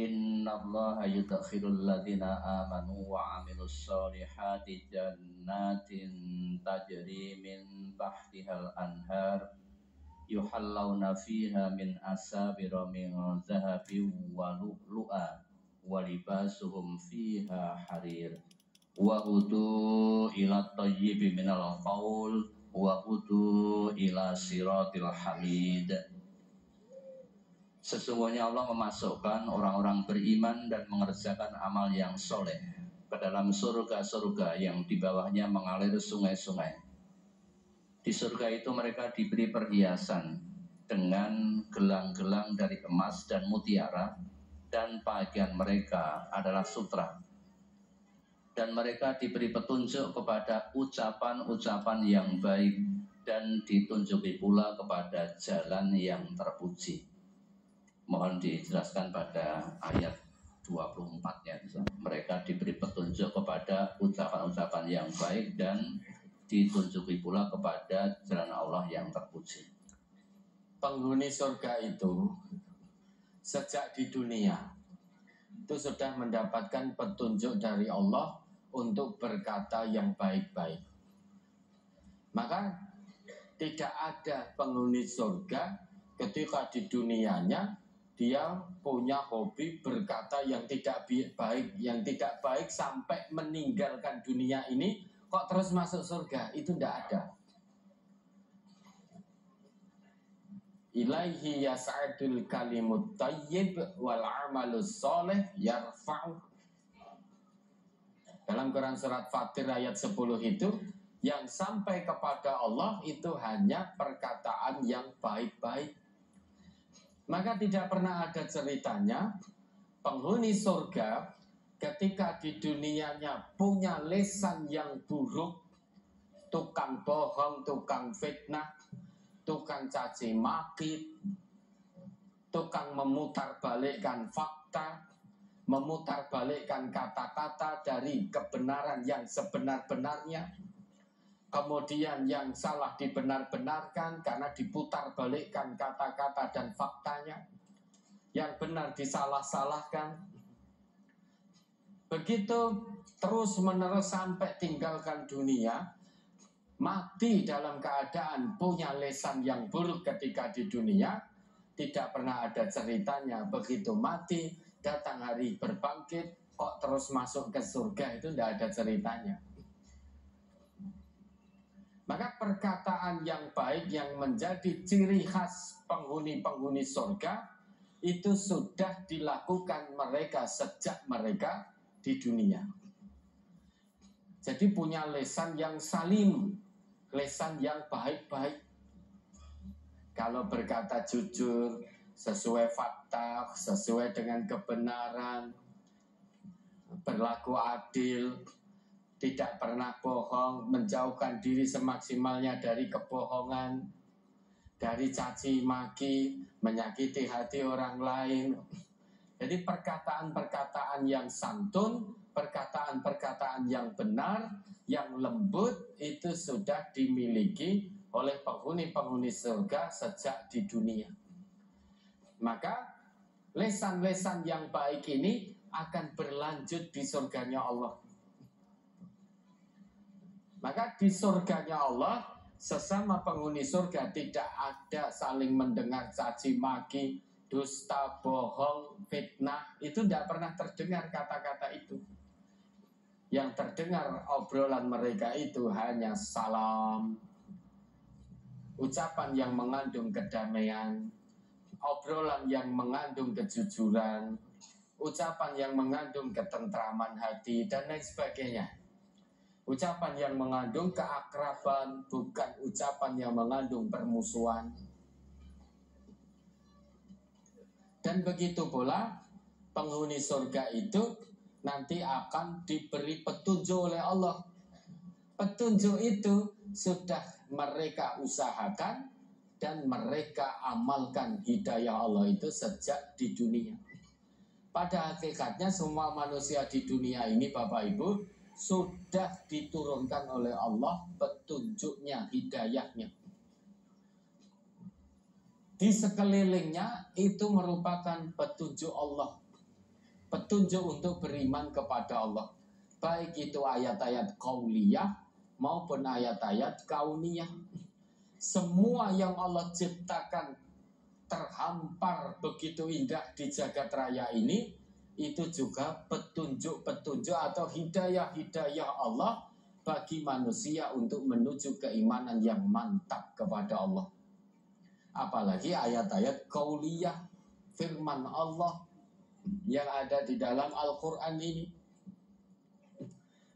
Innallaha yudkhilul ladzina amanu wa 'amilus solihati jannatin tajri min tahtihal anhar yuhallawna fiha min asabira min zahabin wa lu'lu'a wa libasuhum fiha harir wa hudu ila thayyibi minal qaul wa hudu ila siratil hamid. Sesungguhnya Allah memasukkan orang-orang beriman dan mengerjakan amal yang soleh ke dalam surga-surga yang di bawahnya mengalir sungai-sungai. Di surga itu mereka diberi perhiasan dengan gelang-gelang dari emas dan mutiara, dan pakaian mereka adalah sutra. Dan mereka diberi petunjuk kepada ucapan-ucapan yang baik dan ditunjuki pula kepada jalan yang terpuji. Mohon dijelaskan pada ayat 24-nya. Mereka diberi petunjuk kepada ucapan-ucapan yang baik dan ditunjuki pula kepada jalan Allah yang terpuji. Penghuni surga itu sejak di dunia itu sudah mendapatkan petunjuk dari Allah untuk berkata yang baik-baik. Maka tidak ada penghuni surga ketika di dunianya dia punya hobi berkata yang tidak baik, sampai meninggalkan dunia ini kok terus masuk surga, itu tidak ada. Ilaihi yas'adul kalimut tayyib wal amalus soleh yarfa'u. Dalam Quran surat Fatir ayat 10 itu, yang sampai kepada Allah itu hanya perkataan yang baik-baik. Maka tidak pernah ada ceritanya penghuni surga ketika di dunianya punya lisan yang buruk, tukang bohong, tukang fitnah, tukang caci maki, tukang memutarbalikkan fakta, memutarbalikkan kata-kata dari kebenaran yang sebenar-benarnya, kemudian yang salah dibenar-benarkan karena diputarbalikkan kata-kata dan faktanya, yang benar disalah-salahkan. Begitu terus menerus sampai tinggalkan dunia, mati dalam keadaan punya lisan yang buruk ketika di dunia. Tidak pernah ada ceritanya begitu mati datang hari berbangkit kok terus masuk ke surga, itu tidak ada ceritanya. Maka perkataan yang baik yang menjadi ciri khas penghuni-penghuni surga itu sudah dilakukan mereka sejak mereka di dunia. Jadi punya lisan yang salim, lisan yang baik-baik. Kalau berkata jujur, sesuai fakta, sesuai dengan kebenaran, berlaku adil, tidak pernah bohong, menjauhkan diri semaksimalnya dari kebohongan, dari caci maki, menyakiti hati orang lain. Jadi perkataan-perkataan yang santun, perkataan-perkataan yang benar, yang lembut, itu sudah dimiliki oleh penghuni-penghuni surga sejak di dunia. Maka lesan-lesan yang baik ini akan berlanjut di surganya Allah. Maka di surganya Allah, sesama penghuni surga tidak ada saling mendengar caci maki, dusta, bohong, fitnah. Itu tidak pernah terdengar kata-kata itu. Yang terdengar obrolan mereka itu hanya salam, ucapan yang mengandung kedamaian, obrolan yang mengandung kejujuran, ucapan yang mengandung ketentraman hati, dan lain sebagainya. Ucapan yang mengandung keakraban, bukan ucapan yang mengandung permusuhan. Dan begitu pula penghuni surga itu nanti akan diberi petunjuk oleh Allah. Petunjuk itu sudah mereka usahakan dan mereka amalkan hidayah Allah itu sejak di dunia. Pada hakikatnya semua manusia di dunia ini, Bapak Ibu, sudah diturunkan oleh Allah petunjuknya, hidayahnya. Di sekelilingnya itu merupakan petunjuk Allah. petunjuk untuk beriman kepada Allah. Baik itu ayat-ayat qauliyah maupun ayat-ayat kauniyah. Semua yang Allah ciptakan terhampar begitu indah di jagat raya ini, itu juga petunjuk-petunjuk atau hidayah-hidayah Allah bagi manusia untuk menuju keimanan yang mantap kepada Allah. Apalagi ayat-ayat qauliyah, firman Allah yang ada di dalam Al-Quran ini.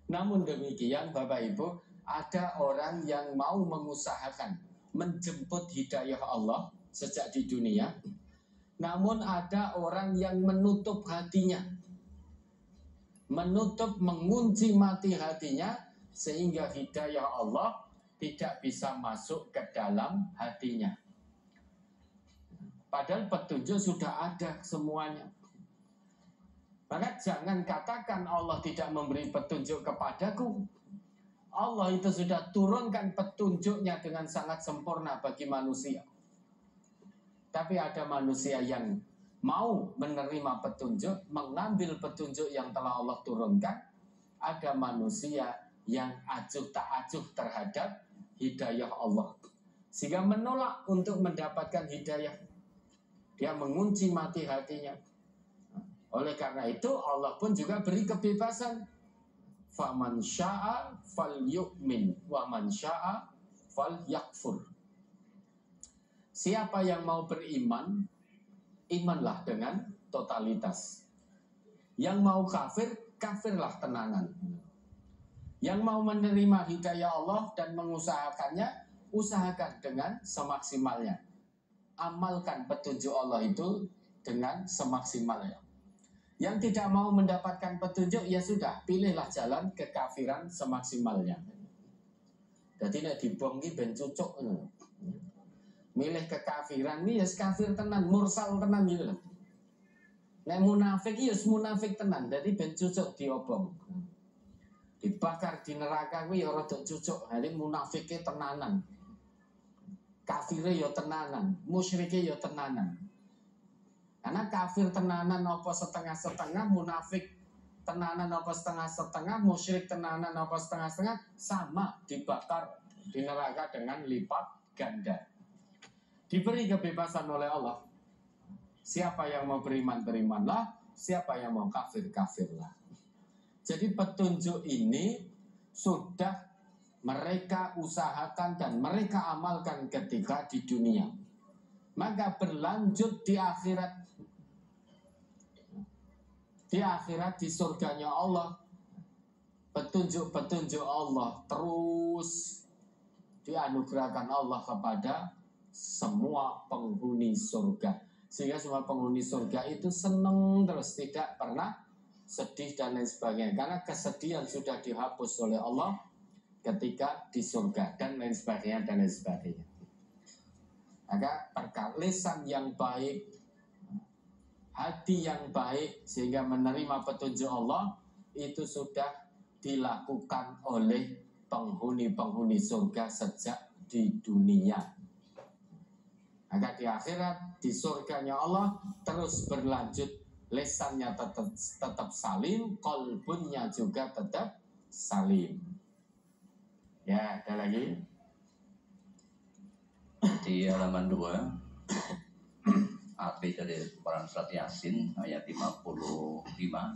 Namun demikian Bapak Ibu, ada orang yang mau mengusahakan menjemput hidayah Allah sejak di dunia. Namun ada orang yang menutup hatinya, mengunci mati hatinya, sehingga hidayah Allah tidak bisa masuk ke dalam hatinya. Padahal petunjuk sudah ada semuanya. Maka jangan katakan Allah tidak memberi petunjuk kepadaku. Allah itu sudah turunkan petunjuknya dengan sangat sempurna bagi manusia. Tapi ada manusia yang mau menerima petunjuk, mengambil petunjuk yang telah Allah turunkan. Ada manusia yang acuh tak acuh terhadap hidayah Allah, sehingga menolak untuk mendapatkan hidayah. Dia mengunci mati hatinya. Oleh karena itu Allah pun juga beri kebebasan. Faman syaa falyu'min wa man syaa falyakfur. Siapa yang mau beriman, imanlah dengan totalitas. Yang mau kafir, kafirlah tenanan. Yang mau menerima hidayah Allah dan mengusahakannya, usahakan dengan semaksimalnya. Amalkan petunjuk Allah itu dengan semaksimalnya. Yang tidak mau mendapatkan petunjuk, ya sudah, pilihlah jalan kekafiran semaksimalnya. Jadi nek dibom ki ben cucuk ngono. Milih kekafiran ini ya kafir tenan, mursal tenan gitu loh. Nek munafik ya munafik tenan, jadi ben cucuk diobong. Dibakar di neraka kuwi ya rada cucuk, jadi munafiknya tenanan. Kafirnya ya tenanan, musyriknya ya tenanan. Karena kafir tenanan apa setengah-setengah, munafik tenanan apa setengah-setengah, musyrik tenanan apa setengah-setengah, sama dibakar di neraka dengan lipat ganda. Diberi kebebasan oleh Allah. Siapa yang mau beriman, berimanlah. Siapa yang mau kafir, kafirlah. Jadi petunjuk ini sudah mereka usahakan dan mereka amalkan ketika di dunia. Maka berlanjut di akhirat. Di akhirat, di surganya Allah, petunjuk-petunjuk Allah terus dianugerahkan Allah kepada semua penghuni surga. Sehingga semua penghuni surga itu senang terus, tidak pernah sedih dan lain sebagainya. Karena kesedihan sudah dihapus oleh Allah ketika di surga dan lain sebagainya dan lain sebagainya. Maka perkalisan yang baik, hati yang baik sehingga menerima petunjuk Allah itu sudah dilakukan oleh penghuni-penghuni surga sejak di dunia. Maka di akhirat, di surganya Allah terus berlanjut, lesannya tetap salim, kolbunnya juga tetap salim. Ya, ada lagi di halaman 2 akhir dari Quran Surat Yasin ayat 55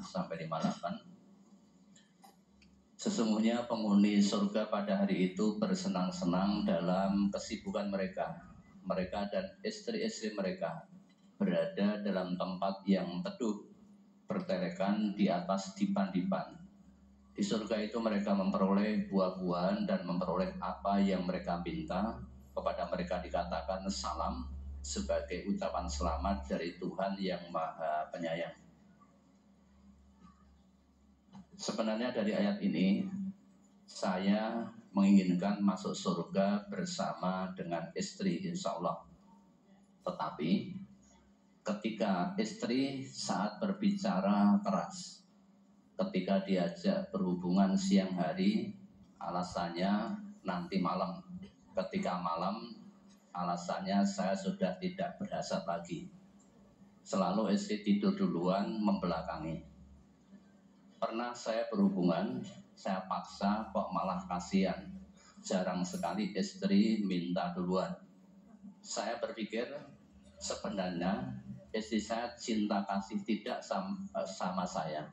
sampai 58. Sesungguhnya penghuni surga pada hari itu bersenang-senang dalam kesibukan mereka. Mereka dan istri-istri mereka berada dalam tempat yang teduh, bertelekan di atas dipan-dipan. Di surga itu mereka memperoleh buah-buahan dan memperoleh apa yang mereka minta. Kepada mereka dikatakan salam, sebagai ucapan selamat dari Tuhan yang Maha Penyayang. Sebenarnya dari ayat ini saya menginginkan masuk surga bersama dengan istri, insya Allah. Tetapi ketika istri saat berbicara keras, ketika diajak berhubungan siang hari, alasannya nanti malam. Ketika malam, alasannya saya sudah tidak berhasrat lagi. Selalu istri tidur duluan membelakangi. Pernah saya berhubungan, saya paksa kok malah kasihan. Jarang sekali istri minta duluan. Saya berpikir sebenarnya istri saya cinta kasih tidak sama saya.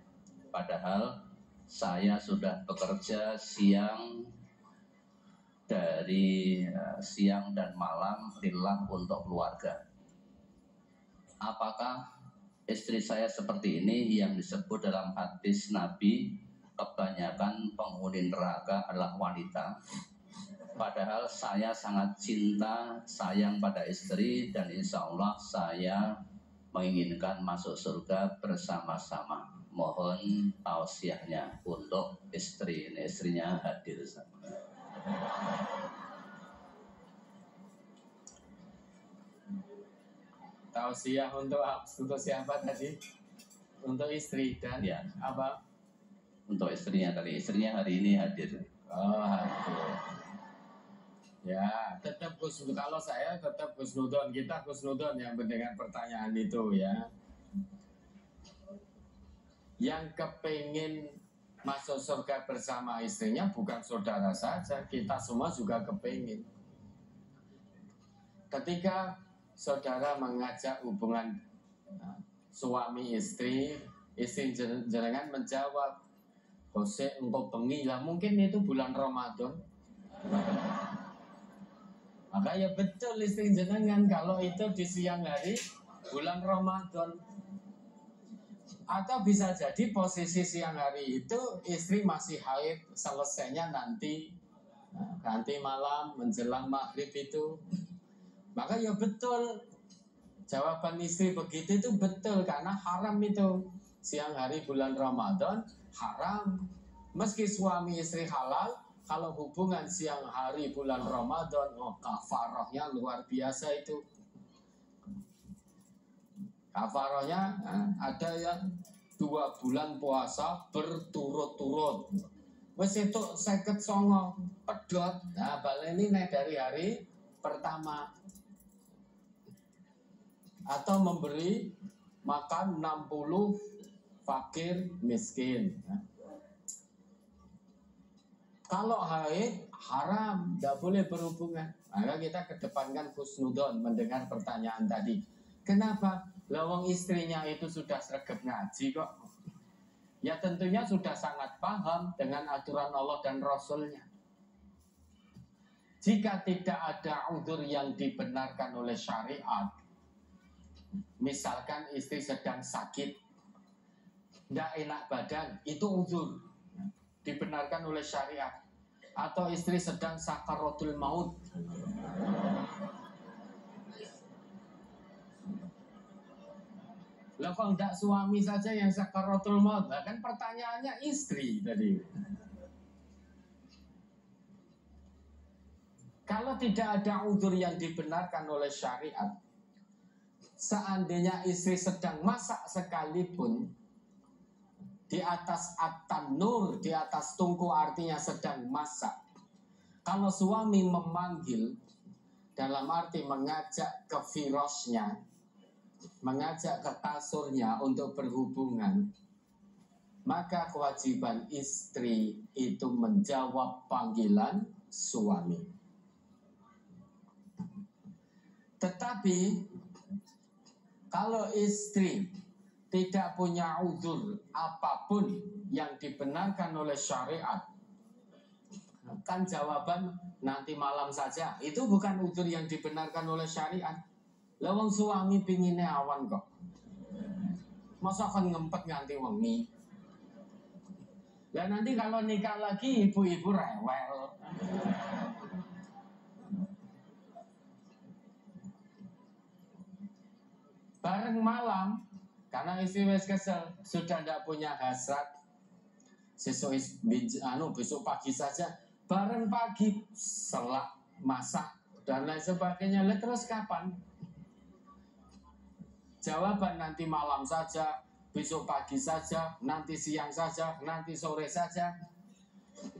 Padahal saya sudah bekerja dari siang dan malam lillah untuk keluarga. Apakah istri saya seperti ini yang disebut dalam hadis Nabi, kebanyakan penghuni neraka adalah wanita? Padahal saya sangat cinta, sayang pada istri, dan insya Allah saya menginginkan masuk surga bersama-sama. Mohon tausiahnya untuk istri. Ini istrinya hadir. Tausiah untuk siapa tadi? Untuk istri dan ya, apa? Untuk istrinya tadi. Istrinya hari ini hadir. Oh, hadir. Ya, tetap kalau saya tetap husnudon, kita husnudon yang mendengar pertanyaan itu ya. Yang kepingin masuk surga bersama istrinya bukan saudara saja, kita semua juga kepingin. Ketika saudara mengajak hubungan suami istri jenengan menjawab, "Kose engkau bengi lah, mungkin itu bulan Ramadan." Maka ya betul istri jenengan kalau itu di siang hari bulan Ramadan. Atau bisa jadi posisi siang hari itu istri masih haid, selesainya nanti malam menjelang maghrib itu. Maka ya betul jawaban istri begitu itu betul, karena haram itu. Siang hari bulan Ramadan haram. Meski suami istri halal, kalau hubungan siang hari bulan Ramadan, kafarahnya luar biasa itu. Kafarahnya ada yang 2 bulan puasa berturut-turut. Wes itu 59 pedot. Nah, baleni nih dari hari pertama. Atau memberi makan 60 fakir miskin. Kalau haid haram, tidak boleh berhubungan. Maka kita kedepankan husnudon mendengar pertanyaan tadi. Kenapa? Lawang istrinya itu sudah sregep ngaji kok. Ya tentunya sudah sangat paham dengan aturan Allah dan Rasulnya. Jika tidak ada udzur yang dibenarkan oleh syariat, misalkan istri sedang sakit, tidak enak badan, itu udzur dibenarkan oleh syariat. Atau istri sedang sakaratul maut, lah kok tidak suami saja yang sakaratul maut? Nah, kan pertanyaannya istri tadi. Kalau tidak ada udzur yang dibenarkan oleh syariat, seandainya istri sedang masak sekalipun, di atas at-tanur, di atas tungku artinya sedang masak. Kalau suami memanggil, dalam arti mengajak ke firasnya, mengajak ke kasurnya untuk berhubungan, maka kewajiban istri itu menjawab panggilan suami. Tetapi kalau istri tidak punya udzur apapun yang dibenarkan oleh syariat, kan jawaban nanti malam saja. Itu bukan udzur yang dibenarkan oleh syariat. Lawang suami pinginnya awan kok. Masa kan ngempet nganti wengi. Dan nanti kalau nikah lagi ibu-ibu rewel. Bareng malam, karena istri wes kesel, sudah tidak punya hasrat. Besok pagi saja, bareng pagi selak, masak dan lain sebagainya. Lalu terus kapan? Jawaban nanti malam saja, besok pagi saja, nanti siang saja, nanti sore saja.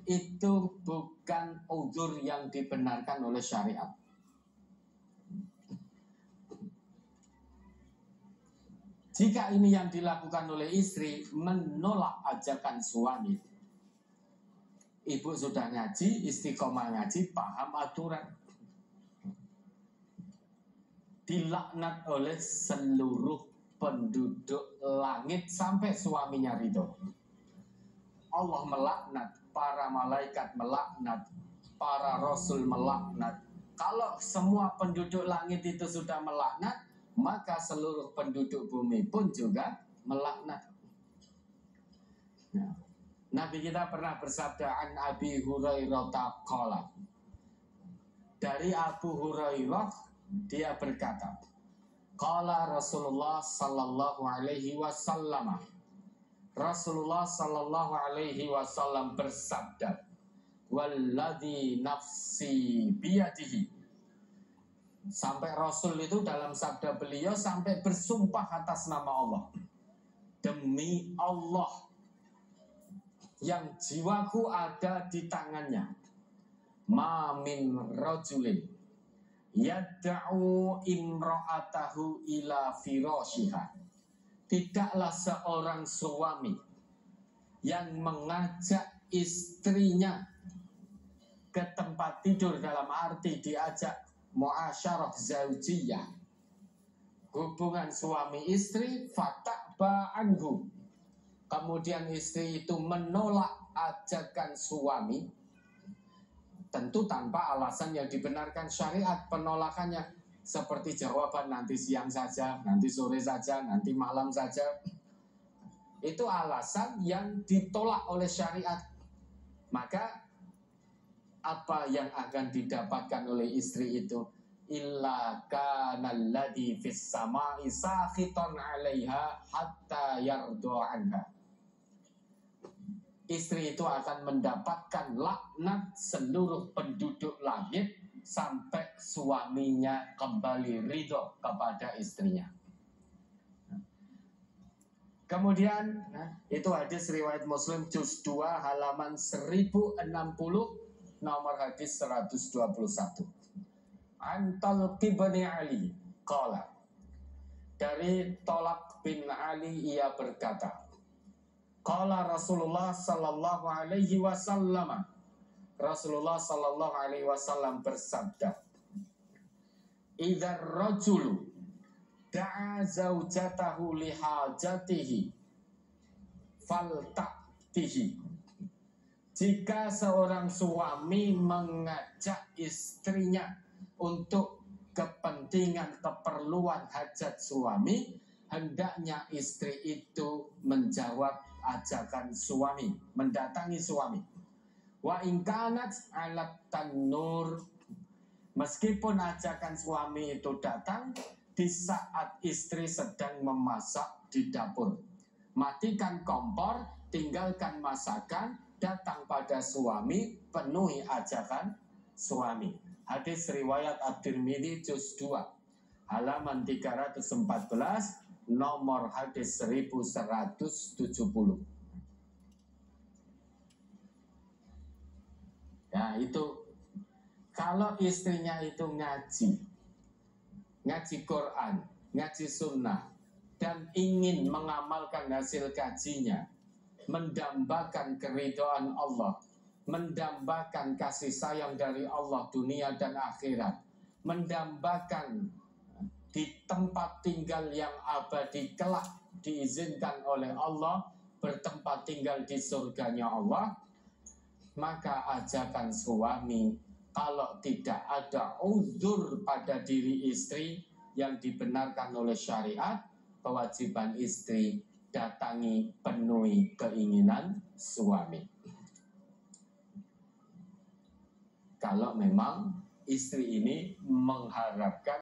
Itu bukan udzur yang dibenarkan oleh syariat. Jika ini yang dilakukan oleh istri, menolak ajakan suami. Ibu sudah ngaji, istiqomah ngaji, paham aturan. Dilaknat oleh seluruh penduduk langit sampai suaminya ridho. Allah melaknat, para malaikat melaknat, para rasul melaknat. Kalau semua penduduk langit itu sudah melaknat, maka seluruh penduduk bumi pun juga melaknat. Nabi kita pernah bersabda, an Abi Hurairah qala. Dari Abu Hurairah dia berkata, qala Rasulullah sallallahu alaihi wasallam. Rasulullah sallallahu alaihi wasallam bersabda, walladzi nafsi biyadihi. Sampai Rasul itu dalam sabda beliau sampai bersumpah atas nama Allah. Demi Allah yang jiwaku ada di tangannya, ma min rajulin yad'u imra'atahu ila firashiha. Tidaklah seorang suami yang mengajak istrinya ke tempat tidur, dalam arti diajak muasyarah zaujiyah, hubungan suami istri, fata'ba anhu, kemudian istri itu menolak ajakan suami, tentu tanpa alasan yang dibenarkan syariat penolakannya, seperti jawaban nanti siang saja, nanti sore saja, nanti malam saja. Itu alasan yang ditolak oleh syariat. Maka apa yang akan didapatkan oleh istri itu? Illa kana alladhi fis sama'i sakhitan 'alaiha hatta yardu anha. Istri itu akan mendapatkan laknat seluruh penduduk langit sampai suaminya kembali ridho kepada istrinya. Kemudian itu hadis riwayat Muslim juz 2 halaman 1060, nomor hadis 121. An Talq bin Ali qala. Dari Talq bin Ali ia berkata, qala Rasulullah sallallahu alaihi wasallam. Rasulullah sallallahu alaihi wasallam bersabda, "Idzar rajulu da'a zaujatahu li hajatihi falta'tihi." Jika seorang suami mengajak istrinya untuk kepentingan keperluan hajat suami, hendaknya istri itu menjawab ajakan suami, mendatangi suami. Wa in kanat 'alat tanur, meskipun ajakan suami itu datang di saat istri sedang memasak di dapur. Matikan kompor, tinggalkan masakan, datang pada suami, penuhi ajakan suami. Hadis riwayat At-Tirmidzi juz 2 halaman 314, nomor hadis 1170. Ya, itu kalau istrinya itu ngaji Quran, ngaji sunnah, dan ingin mengamalkan hasil kajinya, mendambakan keridhaan Allah, mendambakan kasih sayang dari Allah dunia dan akhirat, mendambakan di tempat tinggal yang abadi kelak diizinkan oleh Allah, bertempat tinggal di surganya Allah, maka ajakan suami, kalau tidak ada uzur pada diri istri yang dibenarkan oleh syariat, kewajiban istri datangi, penuhi keinginan suami. Kalau memang istri ini mengharapkan